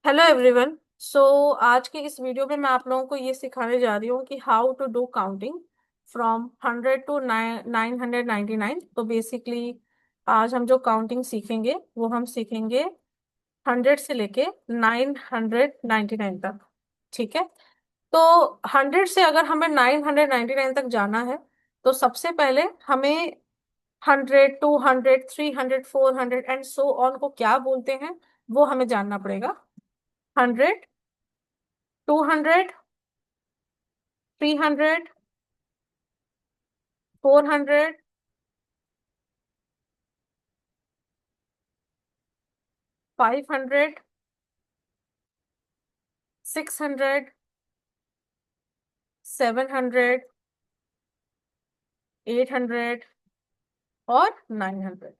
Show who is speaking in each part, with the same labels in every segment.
Speaker 1: Hello everyone. सो आज के इस वीडियो में मैं आप लोगों को ये सिखाने जा रही हूँ कि how to do counting from 100 to 999। तो बेसिकली आज हम जो काउंटिंग सीखेंगे वो हम सीखेंगे 100 से लेके 999 तक। ठीक है। तो 100 से अगर हमें 999 तक जाना है तो सबसे पहले हमें 100 200 300 400 एंड सो ऑन को क्या बोलते हैं वो हमें जानना पड़ेगा। 100 200 300 400 500 600 700 800 और 900।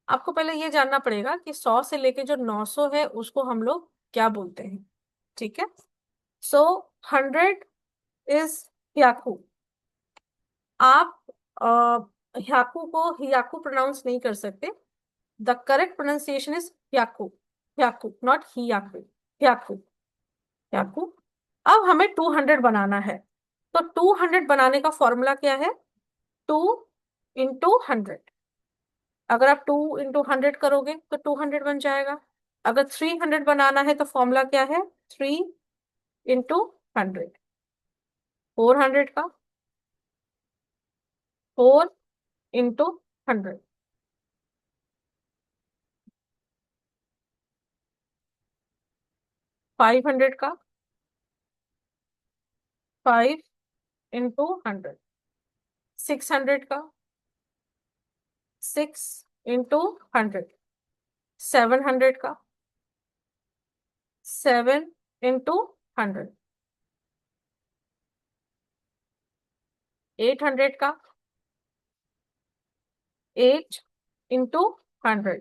Speaker 1: आपको पहले ये जानना पड़ेगा कि 100 से लेके जो 900 है उसको हम लोग क्या बोलते हैं। ठीक है। सो 100 इज ह्याकू। आप ह्याकू को हियाकू प्रोनाउंस नहीं कर सकते। द करेक्ट प्रोनाउंसिएशन इज ह्याकू। ह्याकू नॉट हियाकू। ह्याकू। ह्याकू। अब हमें 200 बनाना है। तो 200 बनाने का फॉर्मूला क्या है? 2 × 100। अगर आप 2 × 100 करोगे तो 200 बन जाएगा। अगर 300 बनाना है तो फॉर्मूला क्या है? 3 × 100। 400 का 4 × 100। 500 का 5 × 100। 600 का 6 × 100। 700 का 7 × 100। 800 का 8 × 100।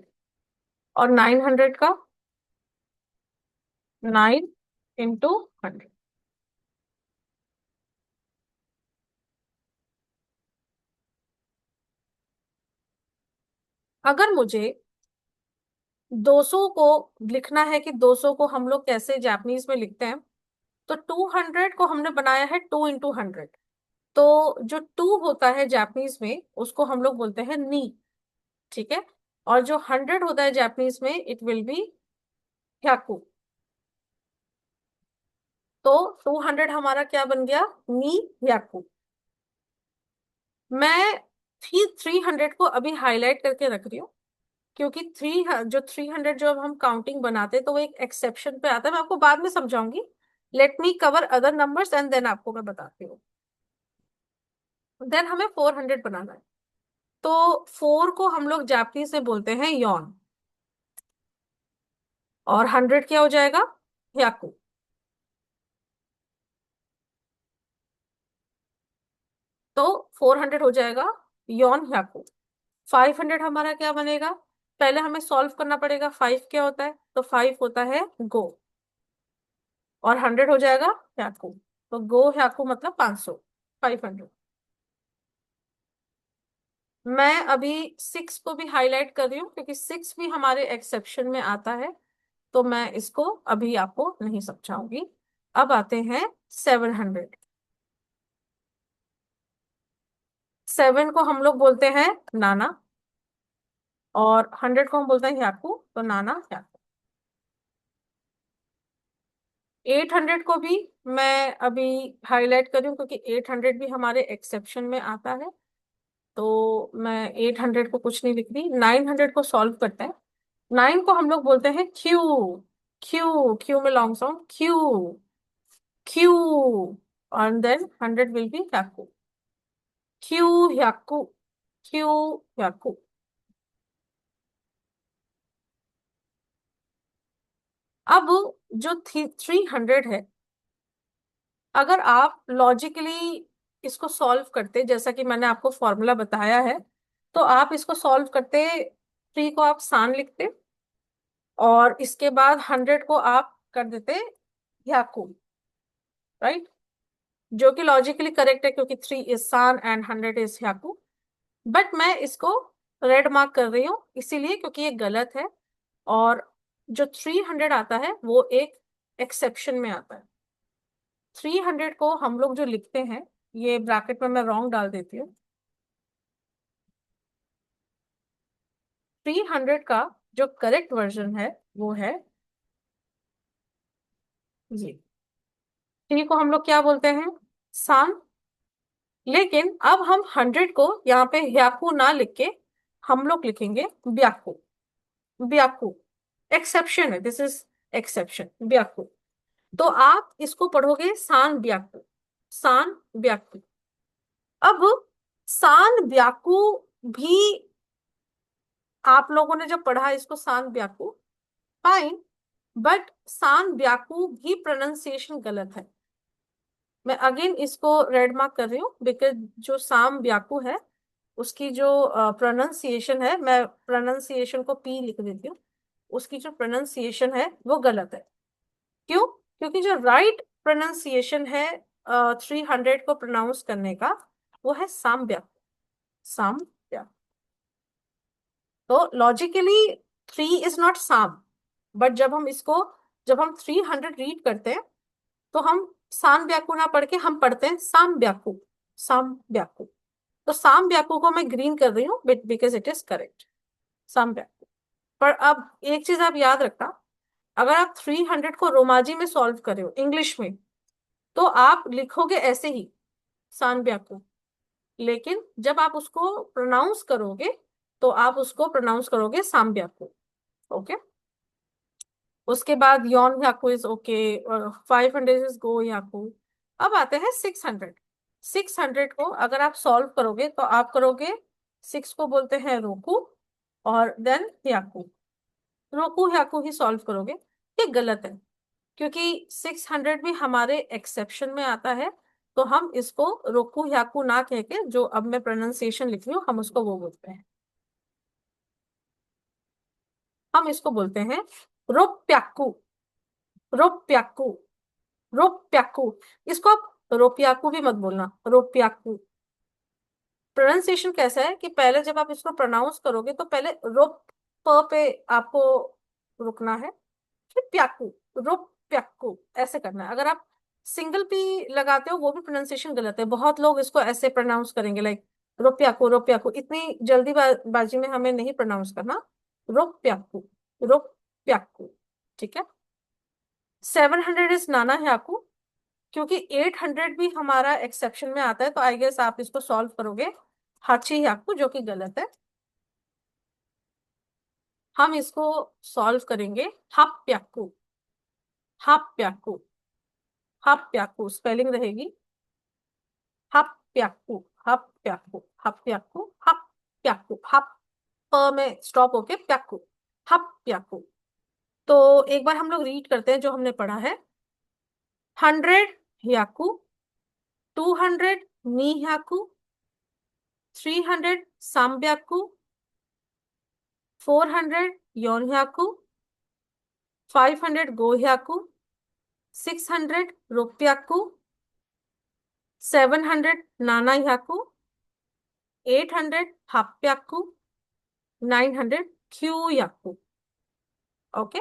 Speaker 1: और 900 का 9 × 100। अगर मुझे 200 को लिखना है कि 200 को हम लोग कैसे जापानीज में लिखते हैं, तो 200 को हमने बनाया है 2 × 100। तो जो 2 होता है जापानीज में उसको हम लोग बोलते हैं नी। ठीक है। और जो 100 होता है जापानीज में इट विल बी ह्याकू। तो 200 हमारा क्या बन गया? नी ह्याकू। मैं 300 को अभी हाईलाइट करके रख रही हूँ क्योंकि 300 जो अब हम काउंटिंग बनाते हैं तो वो एक एक्सेप्शन पे आता है। मैं आपको बाद में समझाऊंगी। Let me cover other numbers and then आपको मैं बताती हूँ। देन हमें 400 बनाना है। तो 4 को हम लोग जापानीज में बोलते हैं यॉन। और 100 क्या हो जाएगा? ह्याकू। तो 400 हो जाएगा यॉन ह्याकू। 500 हमारा क्या बनेगा? पहले हमें सॉल्व करना पड़ेगा। 5 क्या होता है? तो 5 होता है गो। और 100 हो जाएगा ह्याकू। तो गो ह्याकू मतलब 500। 500। मैं अभी 6 को भी हाईलाइट कर रही हूँ क्योंकि 6 भी हमारे एक्सेप्शन में आता है। तो मैं इसको अभी आपको नहीं समझाऊंगी। अब आते हैं 700। 7 को हम लोग बोलते हैं नाना। और 100 को हम बोलते हैं ह्याकू। तो नाना ह्याकू। 800 को भी मैं अभी हाईलाइट कर रही हूँ क्योंकि 800 भी हमारे एक्सेप्शन में आता है। तो मैं 800 को कुछ नहीं लिख रही। 900 को सॉल्व करते हैं। 9 को हम लोग बोलते हैं क्यू। क्यू क्यू में long sound Q. Q. and then 100 will be hyaku. Q hyaku. Q hyaku. अब जो 300 है, अगर आप लॉजिकली इसको सॉल्व करते जैसा कि मैंने आपको फॉर्मूला बताया है, तो आप इसको सॉल्व करते। 3 को आप सान लिखते और इसके बाद 100 को आप कर देते ह्याकू। राइट। जो कि लॉजिकली करेक्ट है क्योंकि 3 इज सान एंड 100 इज ह्याकू। बट मैं इसको रेड मार्क कर रही हूँ इसीलिए क्योंकि ये गलत है। और जो 300 आता है वो एक एक्सेप्शन में आता है। 300 को हम लोग जो लिखते हैं, ये ब्रैकेट में मैं रॉन्ग डाल देती हूँ। 300 का जो करेक्ट वर्जन है वो है ये। 3 को हम लोग क्या बोलते हैं? सान। लेकिन अब हम 100 को यहाँ पे ह्याकू ना लिख के हम लोग लिखेंगे ब्याकू। ब्याकू एक्सेप्शन है, दिस इज एक्सेप्शन, ब्याकू। तो आप इसको पढ़ोगे सान ब्याकू। सान ब्याकू। अब सान ब्याकू भी आप लोगों ने जब पढ़ा इसको सान ब्याकू, फाइन, बट सान ब्याकू भी प्रोनाउंसिएशन गलत है। मैं अगेन इसको रेड मार्क कर रही हूँ बिकॉज जो साम ब्याकू है उसकी जो प्रोनाउंसिएशन है, मैं प्रोनाउंसिएशन को पी लिख देती हूँ, उसकी जो प्रोनाउंसिएशन है वो गलत है। क्यों? क्योंकि जो राइट प्रोनाउंसिएशन है 300 को प्रोनाउंस करने का वो है साम ब्याकू। साम ब्याकू। तो लॉजिकली 3 इज नॉट साम, बट जब हम 300 रीड करते हैं तो हम साम ब्याकू ना पढ़ के हम पढ़ते हैं साम ब्याकू। साम ब्याकू। तो साम ब्याकू को मैं ग्रीन कर रही हूँ बिकॉज इट इज करेक्ट। साम ब्याकू। पर अब एक चीज आप याद रखना, अगर आप 300 को रोमाजी में सॉल्व कर रहे हो इंग्लिश में तो आप लिखोगे ऐसे ही सान ब्याकू, लेकिन जब आप उसको प्रोनाउंस करोगे तो आप उसको प्रोनाउंस करोगे साम ब्याकू। ओके। उसके बाद यॉन याकू इज ओके, 500 इज गो याकू। अब आते हैं 600। 600 को अगर आप सॉल्व करोगे तो आप करोगे, 6 को बोलते हैं रोकू और देन याकू। रोकू याकू ही सॉल्व करोगे। ये गलत है क्योंकि 600 भी हमारे एक्सेप्शन में आता है, तो हम इसको रोकू याकू ना कह के जो अब मैं प्रोनाउंसिएशन लिख रही हूँ हम उसको वो बोलते हैं, हम इसको बोलते हैं रोप्याकू। रोप्याकू। रोप्याकू। इसको आप रोपियाकू भी मत बोलना, रोप्याकू। प्रोनाउंसिएशन कैसा है कि पहले जब आप इसको प्रोनाउंस करोगे तो पहले रोप प पे आपको रुकना है, फिर प्याकू, रोप प्याकू ऐसे करना है। अगर आप सिंगल पी लगाते हो वो भी प्रोनाउंसिएशन गलत है। बहुत लोग इसको ऐसे प्रोनाउंस करेंगे लाइक रोप्याकू रोप्याकू। इतनी जल्दी बाजी में हमें नहीं प्रोनाउंस करना। रोप्याकू। रोप्याकू। ठीक है। 700 इज नाना ह्याकू, क्योंकि 800 भी हमारा एक्सेप्शन में आता है, तो आई गेस आप इसको सॉल्व करोगे हाची ह्याकू, जो कि गलत है। हम इसको सॉल्व करेंगे हाप्याकू। हाप्याकू। हाप्याकू स्पेलिंग रहेगी हाप्याकू। हाप्याकू। हाप्याकू। हाप्याकू। हाप प में स्टॉप होके प्याकू। हाप्याकू। तो एक बार हम लोग रीड करते हैं जो हमने पढ़ा है। 100 ह्याकू, 200 नी ह्याकू, 300 साम्ब्याकू, 400 योनह्याकू, 500 गोह्याकू, 600 रुप्याकू, 700 नाना ह्याकू, 800 हाप्याकू, 900 क्यूयाकू। ओके।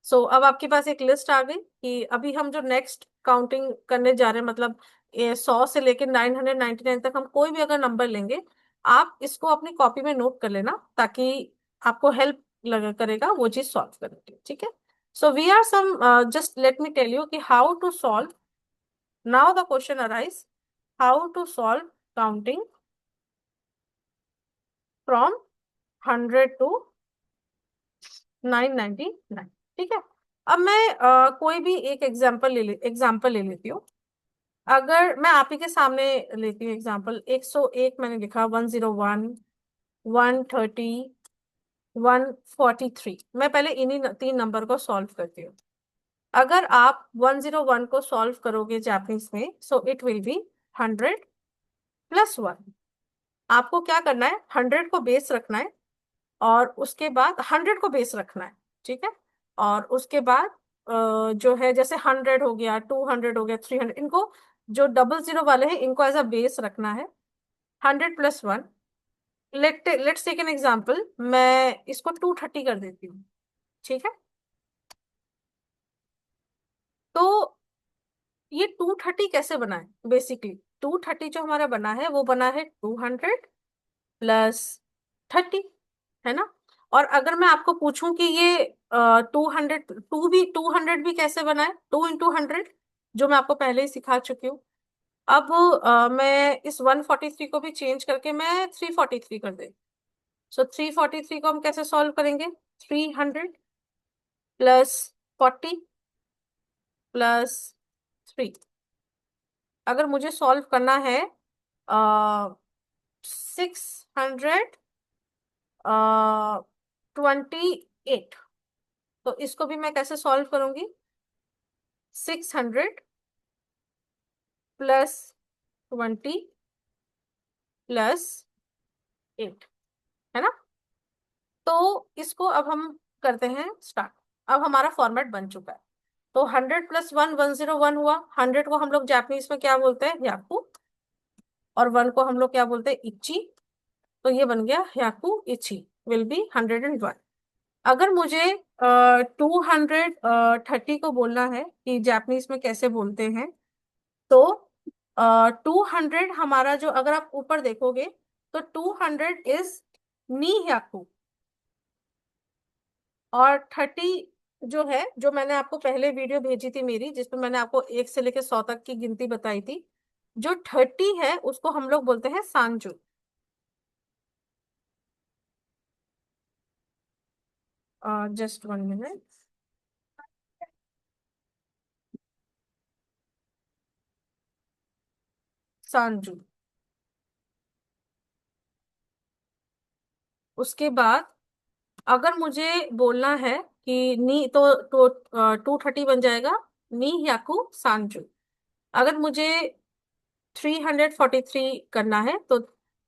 Speaker 1: सो अब आपके पास एक लिस्ट आ गई कि अभी हम जो नेक्स्ट काउंटिंग करने जा रहे हैं, मतलब 100 से लेकर 999 तक हम कोई भी अगर नंबर लेंगे, आप इसको अपनी कॉपी में नोट कर लेना ताकि आपको हेल्प लगा करेगा वो चीज सॉल्व करने के लिए। ठीक है। So we are some, just let me tell you कि how to solve. Now the question arise, how to solve counting from 100 to 999। ठीक है। अब मैं कोई भी एक एग्जाम्पल ले लेती हूँ। अगर मैं आप ही के सामने लेती हूँ एग्जाम्पल, 101 मैंने लिखा, 101, 130, 143। मैं पहले इन्हीं 3 नंबर को सॉल्व करती हूँ। अगर आप 101 को सॉल्व करोगे जापानीज में, so it will be 100 plus 1। आपको क्या करना है, 100 को बेस रखना है और उसके बाद 100 को बेस रखना है। ठीक है। और उसके बाद जो है जैसे 100 हो गया, 200 हो गया, 300, इनको जो डबल जीरो वाले हैं इनको एज अ बेस रखना है। 100 plus 1, let's take an example, मैं इसको 230 कर देती हूँ। ठीक है। तो ये 230 कैसे बना है? बेसिकली 230 जो हमारा बना है वो बना है 200 प्लस 30, है ना। और अगर मैं आपको पूछूं कि ये 200 भी कैसे बना है, 2 × 100, जो मैं आपको पहले ही सिखा चुकी हूँ। अब मैं इस 143 को भी चेंज करके मैं 343 कर दे। सो 343 को हम कैसे सॉल्व करेंगे? 300 + 40 + 3। अगर मुझे सॉल्व करना है 628, तो इसको भी मैं कैसे सॉल्व करूंगी? 600 + 20 + 8, है ना। तो इसको अब हम करते हैं स्टार्ट। अब हमारा फॉर्मेट बन चुका है। तो 100 + 1 101 हुआ। 100 को हम लोग जापानीज में क्या बोलते हैं? याकू। और 1 को हम लोग क्या बोलते हैं? इची। तो ये बन गया याकू इची विल बी 101। अगर मुझे 230 को बोलना है कि जापानीज में कैसे बोलते हैं, तो 200 हमारा जो, अगर आप ऊपर देखोगे तो 200 इज नी याकू। और 30 जो है, जो मैंने आपको पहले वीडियो भेजी थी मेरी, जिसमें मैंने आपको 1 से लेकर 100 तक की गिनती बताई थी, जो 30 है उसको हम लोग बोलते हैं सांजू। Just 1 minute. सांजू। उसके बाद अगर मुझे बोलना है कि नी, तो 230 बन जाएगा नी याकू सांजू। अगर मुझे 343 करना है तो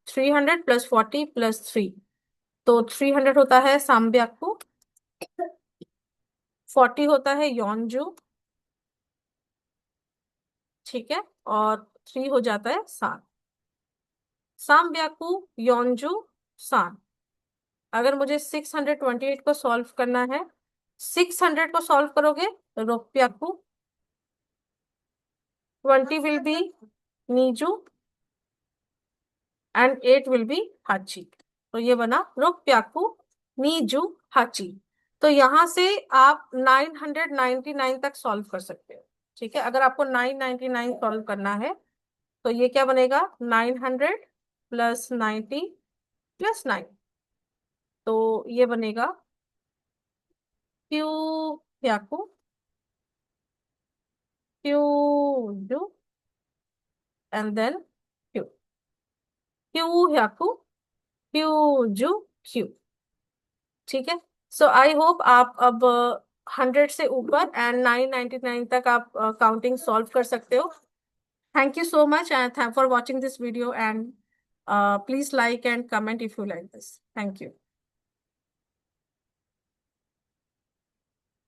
Speaker 1: 300 + 40 + 3, तो 300 होता है सांब्याकू, 40 होता है योनजू, ठीक है, और 3 हो जाता है सान। सांब्याकू योनजू सान। अगर मुझे 628 को सॉल्व करना है, 600 को सॉल्व करोगे रोप्याकू, 20 विल बी नीजू, एंड 8 विल बी हाची। तो ये बना रोप्याकू नीजू हाची। तो यहाँ से आप 999 तक सॉल्व कर सकते हो, ठीक है। अगर आपको 999 सॉल्व करना है तो ये क्या बनेगा? 900 + 90 + 9, तो ये बनेगा क्यू याकू क्यू जू, एंड देन क्यू क्यू याकू क्यू जू क्यू, ठीक है। सो आई होप आप अब 100 से ऊपर एंड 999 तक आप काउंटिंग सॉल्व कर सकते हो। Thank you so much and for watching this video, and please like and comment if you like this. Thank you.